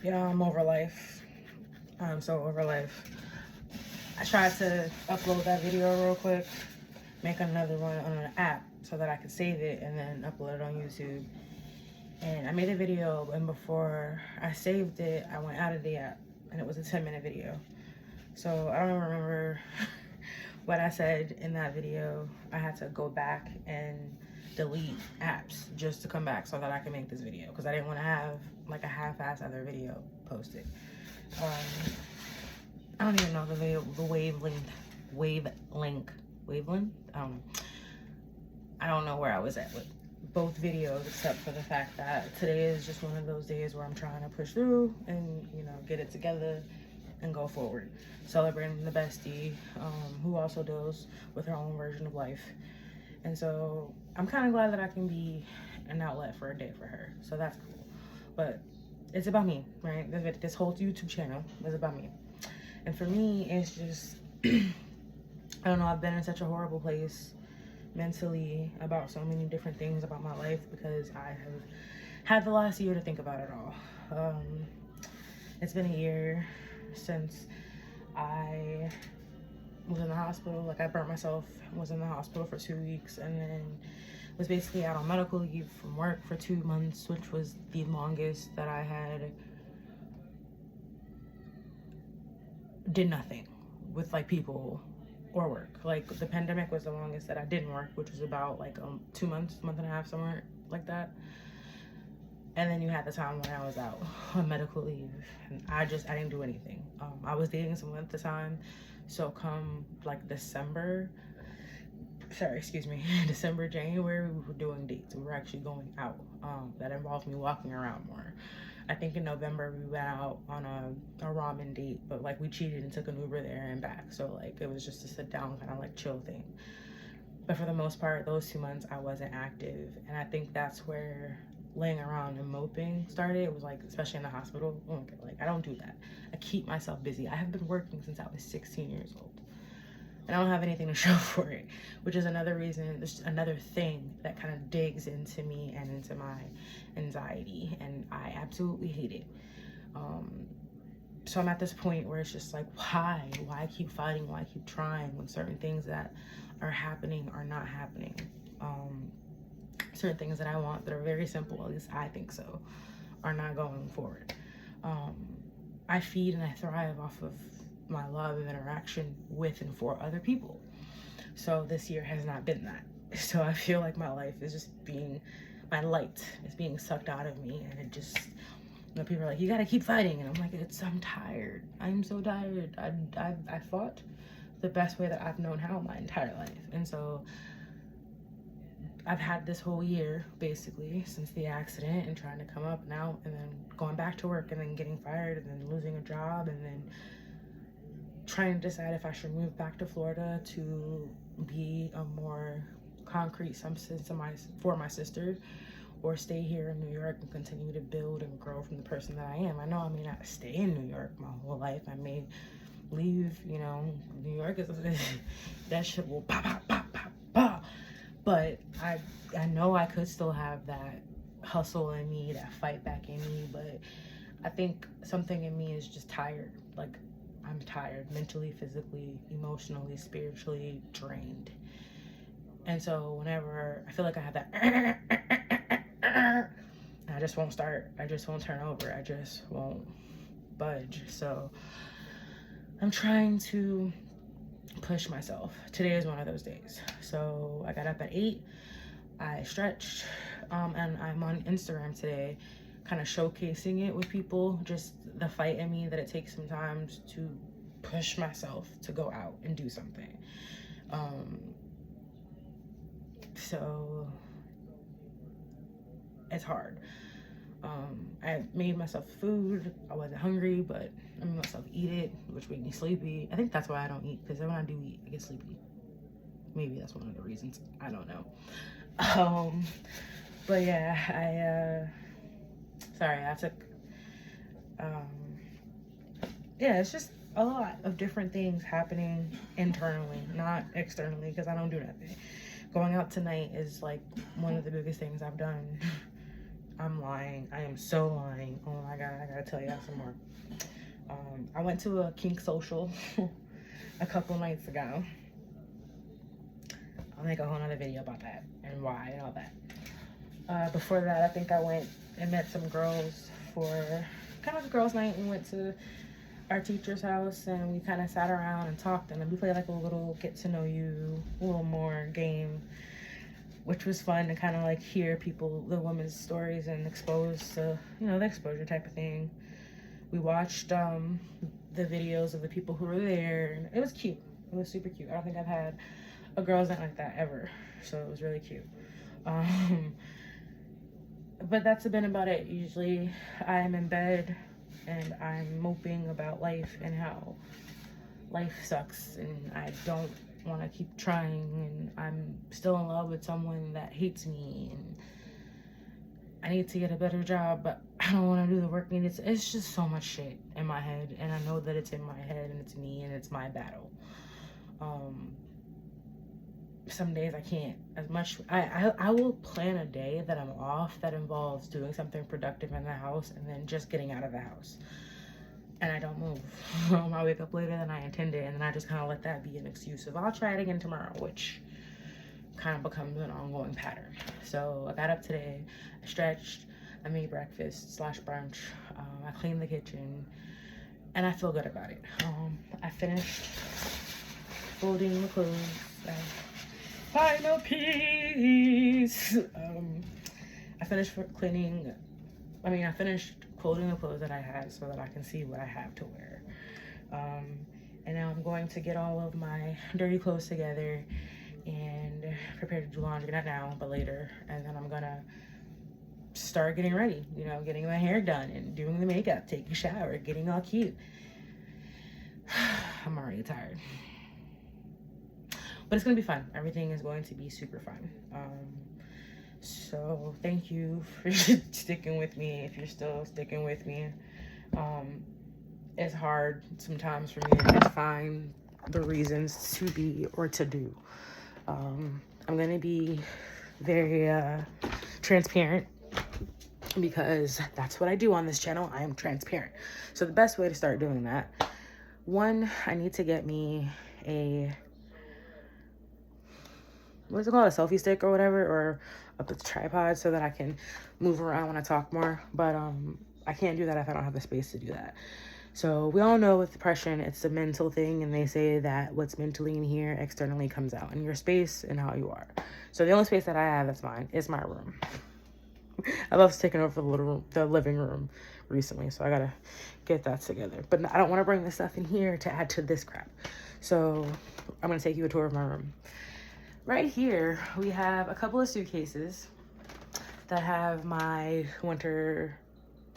Yeah, I'm over life. I'm so over life. I tried to upload that video real quick, make another one on an app so that I could save it and then upload it on YouTube. And I made a video, and before I saved it, I went out of the app, and it was a 10-minute video. So I don't remember what I said in that video. I had to go back and delete apps just to come back so that I could make this video, because I didn't want to have like a half-ass other video posted. I don't even know the wavelength. I don't know where I was at with both videos, except for the fact that today is just one of those days where I'm trying to push through and, you know, get it together and go forward. Celebrating the bestie, who also deals with her own version of life. And so I'm kind of glad that I can be an outlet for a day for her. So that's cool. But it's about me, right? This whole YouTube channel is about me. And for me, it's just, I don't know, I've been in such a horrible place mentally about so many different things about my life because I have had the last year to think about it all. It's been a year since I was in the hospital. Like, I burnt myself, was in the hospital for 2 weeks, and then was basically out on medical leave from work for 2 months, which was the longest that I had did nothing with like people or work. Like, the pandemic was the longest that I didn't work, which was about like 2 months, month and a half, somewhere like that. And then you had the time when I was out on medical leave, and I didn't do anything. I was dating someone at the time, so come like December, January, we were doing dates. We were actually going out. That involved me walking around more. I think in November we went out on a ramen date, but like we cheated and took an Uber there and back. So like it was just a sit down kind of like chill thing. But for the most part, those 2 months I wasn't active, and I think that's where laying around and moping started. It was like, especially in the hospital, like I don't do that. I keep myself busy. I have been working since I was 16 years old, and I don't have anything to show for it, which is another reason, there's another thing that kind of digs into me and into my anxiety, and I absolutely hate it. So I'm at this point where it's just like, why keep fighting, why keep trying when certain things that are happening are not happening. Certain things that I want that are very simple, at least I think so, are not going forward. I feed and I thrive off of my love of interaction with and for other people. So this year has not been that. So I feel like my life is just my light is being sucked out of me, and it just, you know, people are like, you gotta keep fighting, and I'm like, I'm tired. I'm so tired. I fought the best way that I've known how my entire life, and so I've had this whole year basically since the accident and trying to come up and out, and then going back to work, and then getting fired, and then losing a job, and then trying to decide if I should move back to Florida to be a more concrete substance for my sister, or stay here in New York and continue to build and grow from the person that I am. I know I may not stay in New York my whole life. I may leave, you know, New York is that shit will pop, pop, pop, pop, pop. But I know I could still have that hustle in me, that fight back in me, but I think something in me is just tired. Like, I'm tired, mentally, physically, emotionally, spiritually drained. And so whenever I feel like I have that, I just won't start. I just won't turn over. I just won't budge. So I'm trying to push myself. Today is one of those days. So I got up at 8, I stretched, and I'm on Instagram today kind of showcasing it with people, just the fight in me that it takes sometimes to push myself to go out and do something. So it's hard. I made myself food. I wasn't hungry, but I made myself eat it, which made me sleepy. I think that's why I don't eat, because when I do eat, I get sleepy. Maybe that's one of the reasons. I don't know. But yeah, I took, yeah, it's just a lot of different things happening internally, not externally, because I don't do nothing. Going out tonight is like one of the biggest things I've done. I'm lying. I am so lying. Oh my God, I gotta gotta tell y'all some more. I went to a kink social a couple nights ago. I'll make a whole nother video about that and why and all that. Before that, I think I went and met some girls for kind of like a girls' night. We went to our teacher's house and we kind of sat around and talked, and then we played like a little get to know you a little more game, which was fun to kind of like hear the women's stories and exposed to, you know, the exposure type of thing. We watched the videos of the people who were there, and it was cute. It was super cute. I don't think I've had a girls' night like that ever, so it was really cute. But that's been about it. Usually I'm in bed and I'm moping about life and how life sucks and I don't want to keep trying, and I'm still in love with someone that hates me, and I need to get a better job, but I don't want to do the work needed. It's just so much shit in my head, and I know that it's in my head and it's me and it's my battle. Some days I can't as much. I will plan a day that I'm off that involves doing something productive in the house and then just getting out of the house, and I don't move. I wake up later than I intended, and then I just kind of let that be an excuse of I'll try it again tomorrow, which kind of becomes an ongoing pattern. So I got up today, I stretched, I made breakfast / brunch, I cleaned the kitchen, and I feel good about it. I finished folding the clothes. Final piece. I finished cleaning. I finished folding the clothes that I had so that I can see what I have to wear. And now I'm going to get all of my dirty clothes together and prepare to do laundry, not now, but later. And then I'm gonna start getting ready, you know, getting my hair done and doing the makeup, taking a shower, getting all cute. I'm already tired. But it's gonna be fun. Everything is going to be super fun. So thank you for sticking with me. If you're still sticking with me, it's hard sometimes for me to find the reasons to be or to do. I'm gonna be very transparent, because that's what I do on this channel. I am transparent. So the best way to start doing that, one, I need to get me a, what's it called, a selfie stick or whatever, or a tripod, so that I can move around when I talk more. But I can't do that if I don't have the space to do that. So we all know with depression, it's a mental thing, and they say that what's mentally in here externally comes out in your space and how you are. So the only space that I have that's mine is my room. I love taking over the living room recently, so I gotta get that together. But I don't want to bring this stuff in here to add to this crap. So I'm gonna take you a tour of my room. Right here, we have a couple of suitcases that have my winter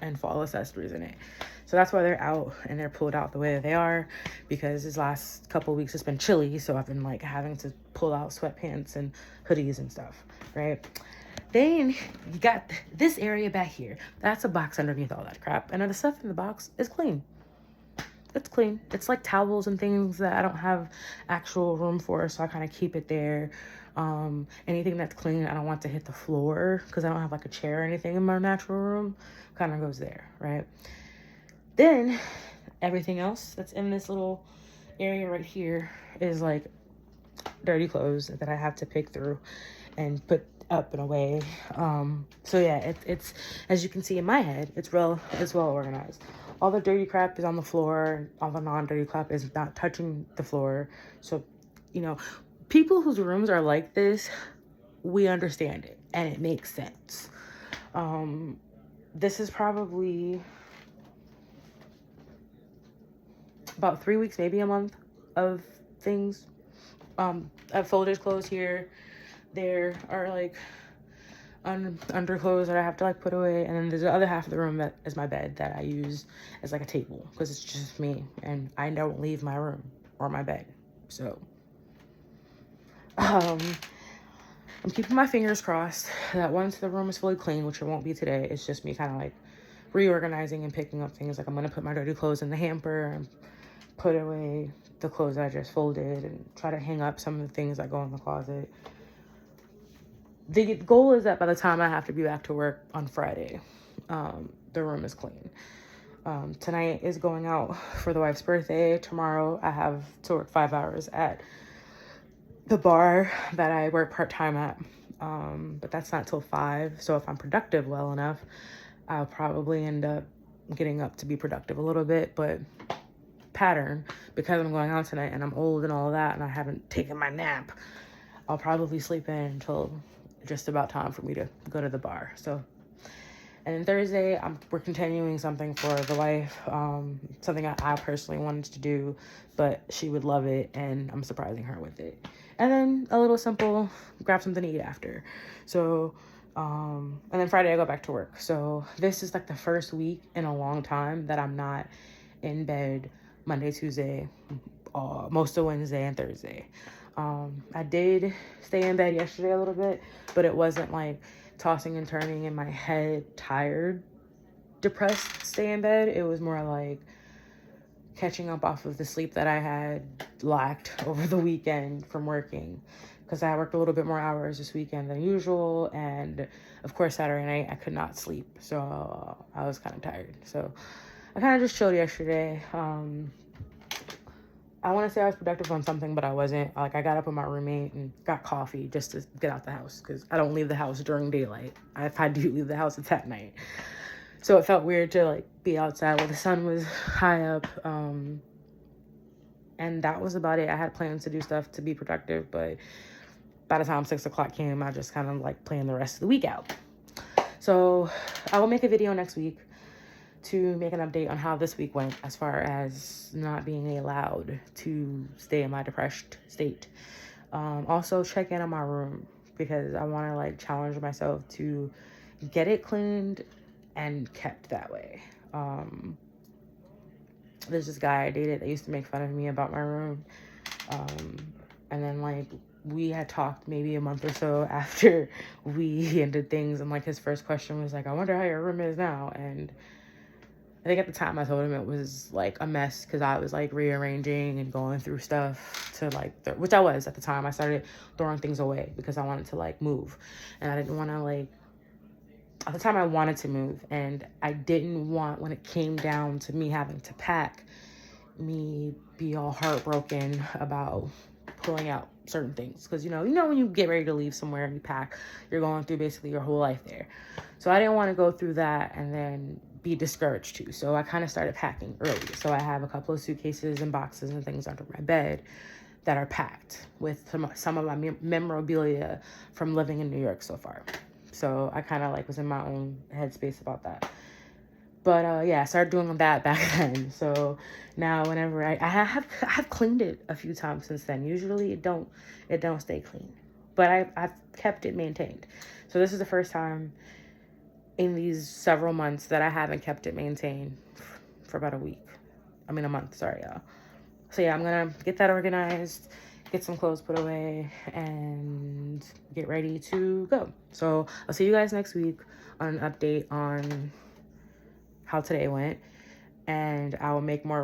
and fall accessories in it. So that's why they're out and they're pulled out the way that they are, because this last couple of weeks it's been chilly, so I've been like having to pull out sweatpants and hoodies and stuff, right? Then you got this area back here. That's a box underneath all that crap, and the stuff in the box is clean. It's clean. It's like towels and things that I don't have actual room for, so I kind of keep it there. Anything that's clean, I don't want to hit the floor, because I don't have like a chair or anything in my natural room, kind of goes there, right? Then everything else that's in this little area right here is like dirty clothes that I have to pick through and put up and away. So yeah, it's as you can see in my head, it's well organized. All the dirty crap is on the floor. All the non-dirty crap is not touching the floor. So, you know, people whose rooms are like this, we understand it and it makes sense. This is probably about 3 weeks, maybe a month of things. I have folders clothes here. There are like underclothes that I have to like put away, and then there's the other half of the room that is my bed that I use as like a table, because it's just me and I don't leave my room or my bed. So I'm keeping my fingers crossed that once the room is fully clean, which it won't be today, it's just me kind of like reorganizing and picking up things. Like I'm gonna put my dirty clothes in the hamper and put away the clothes that I just folded and try to hang up some of the things that go in the closet. The goal is that by the time I have to be back to work on Friday, the room is clean. Tonight is going out for the wife's birthday. Tomorrow I have to work 5 hours at the bar that I work part-time at. But that's not till 5. So if I'm productive well enough, I'll probably end up getting up to be productive a little bit. But pattern, because I'm going out tonight and I'm old and all of that and I haven't taken my nap, I'll probably sleep in until just about time for me to go to the bar. So, and then Thursday, we're continuing something for the wife, something I personally wanted to do, but she would love it, and I'm surprising her with it. And then a little simple, grab something to eat after. So, and then Friday I go back to work. So this is like the first week in a long time that I'm not in bed Monday, Tuesday, most of Wednesday and Thursday. I did stay in bed yesterday a little bit, but it wasn't like tossing and turning in my head, tired, depressed stay in bed. It was more like catching up off of the sleep that I had lacked over the weekend from working, because I worked a little bit more hours this weekend than usual, and of course Saturday night I could not sleep, so I was kind of tired. So I kind of just chilled yesterday. I want to say I was productive on something, but I wasn't. Like, I got up with my roommate and got coffee just to get out the house, because I don't leave the house during daylight. If I do leave the house, it's at night. So it felt weird to, like, be outside while the sun was high up. And that was about it. I had plans to do stuff to be productive, but by the time 6 o'clock came, I just kind of, like, planned the rest of the week out. So I will make a video next week to make an update on how this week went, as far as not being allowed to stay in my depressed state. Also check in on my room, because I want to, like, challenge myself to get it cleaned and kept that way. There's this guy I dated that used to make fun of me about my room. And then, like, we had talked maybe a month or so after we ended things, and, like, his first question was like, I wonder how your room is now. And I think at the time I told him it was, like, a mess, because I was, like, rearranging and going through stuff to, like, which I was at the time. I started throwing things away because I wanted to, like, move. And I didn't want to, like, at the time I wanted to move, and I didn't want, when it came down to me having to pack, me be all heartbroken about pulling out certain things. Because, you know when you get ready to leave somewhere and you pack, you're going through basically your whole life there. So I didn't want to go through that and then be discouraged too. So I kind of started packing early. So I have a couple of suitcases and boxes and things under my bed that are packed with some of my memorabilia from living in New York so far. So I kind of, like, was in my own headspace about that. But yeah, I started doing that back then. So now whenever I have cleaned it a few times since then. Usually it don't stay clean, but I've kept it maintained. So this is the first time in these several months that I haven't kept it maintained for about a month, sorry, y'all. So yeah, I'm gonna get that organized, get some clothes put away, and get ready to go. So I'll see you guys next week on an update on how today went, and I will make more